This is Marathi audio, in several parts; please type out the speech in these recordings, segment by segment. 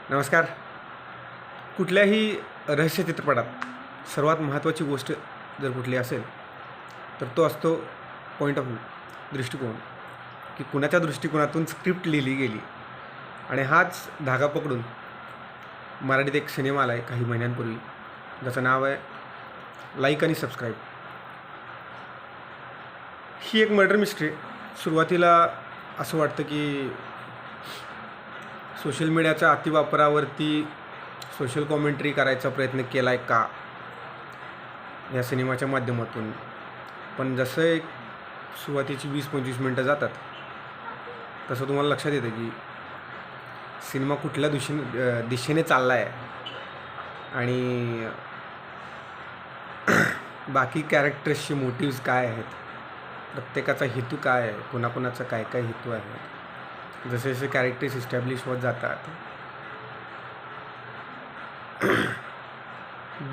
नमस्कार. कुठल्याही रहस्य चित्रपटात सर्वात महत्त्वाची गोष्ट जर कुठली असेल तर तो असतो पॉईंट ऑफ व्ह्यू, दृष्टिकोन, की कुणाच्या दृष्टिकोनातून स्क्रिप्ट लिहिली गेली. आणि हाच धागा पकडून मराठीत एक सिनेमा आला आहे काही महिन्यांपूर्वी, ज्याचं नाव आहे लाईक आणि सबस्क्राईब. ही एक मर्डर मिस्ट्री. सुरुवातीला असं वाटतं की सोशल मीडियाच्या अतिवापरावरती सोशल कॉमेंट्री करायचा प्रयत्न केला आहे का या सिनेमाच्या माध्यमातून. पण जसं एक सुरुवातीची 20-25 मिनटं जातात तसं तुम्हाला लक्षात येतं की सिनेमा कुठल्या दिशेने चालला आहे आणि बाकी कॅरेक्टर्सचे मोटिव्स काय आहेत, प्रत्येकाचा हेतू काय आहे, कोणाकोणाचा काय काय हेतू आहे. जसे जसे कॅरेक्टर्स इस्टॅब्लिश होत जातात,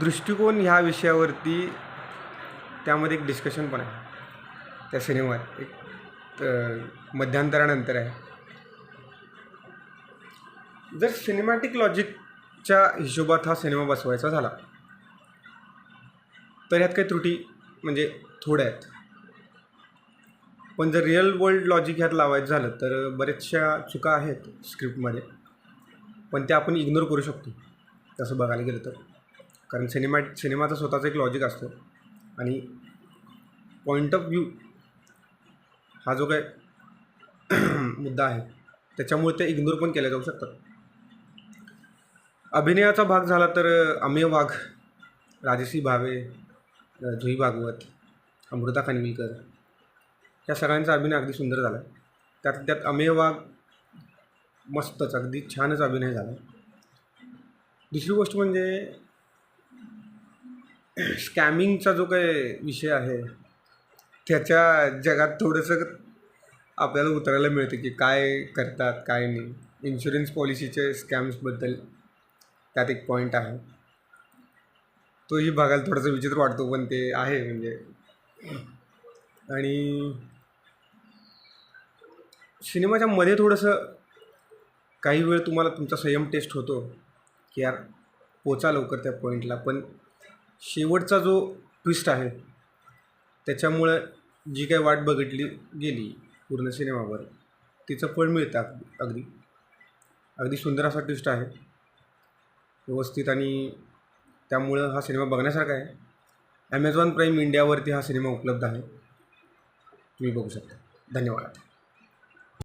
दृष्टिकोन ह्या विषयावरती त्यामध्ये एक डिस्कशन पण आहे त्या सिनेमात. एक मध्यांतरानंतर आहे. जर सिनेमॅटिक लॉजिकच्या हिशोबात हा सिनेमा बसवायचा झाला तर यात काही त्रुटी म्हणजे थोड्या आहेत. पण जर रिअल वर्ल्ड लॉजिक ह्यात लावायचं झालं तर बऱ्याचशा चुका आहेत स्क्रिप्टमध्ये, पण त्या आपण इग्नोर करू शकतो तसं बघायला गेलं तर. कारण सिनेमाचा स्वतःचा एक लॉजिक असतो आणि पॉईंट ऑफ व्ह्यू हा जो काय मुद्दा आहे त्याच्यामुळे ते इग्नोर पण केले जाऊ शकतात. अभिनयाचा भाग झाला तर अमेय वाघ, राजश्री भावे, जुही भागवत, अमृता खानविलकर या सगळ्यांचा अभिनय अगदी सुंदर झाला. त्यात अमेय वाघ मस्तच, अगदी छानच अभिनय झाला. दुसरी गोष्ट म्हणजे स्कॅमिंगचा जो काही विषय आहे त्याच्या जगात थोडंसं आपल्याला उतरायला मिळतं की काय करतात काय नाही. इन्शुरन्स पॉलिसीचे स्कॅम्सबद्दल त्यात एक पॉईंट आहे, तोही बघायला थोडासा विचित्र वाटतो, पण ते आहे म्हणजे. आणि सिनेमाच्या मध्ये थोडंसं काही वेळ तुम्हाला तुमचा संयम टेस्ट होतो की यार पोचा लवकर त्या पॉईंटला, पण शेवटचा जो ट्विस्ट आहे त्याच्यामुळं जी काही वाट बघितली गेली पूर्ण सिनेमावर तिचं फळ मिळतं. अगदी सुंदर असा ट्विस्ट आहे, व्यवस्थित, आणि त्यामुळं हा सिनेमा बघण्यासारखा आहे. ॲमेझॉन प्राईम इंडियावरती हा सिनेमा उपलब्ध आहे, तुम्ही बघू शकता. धन्यवाद.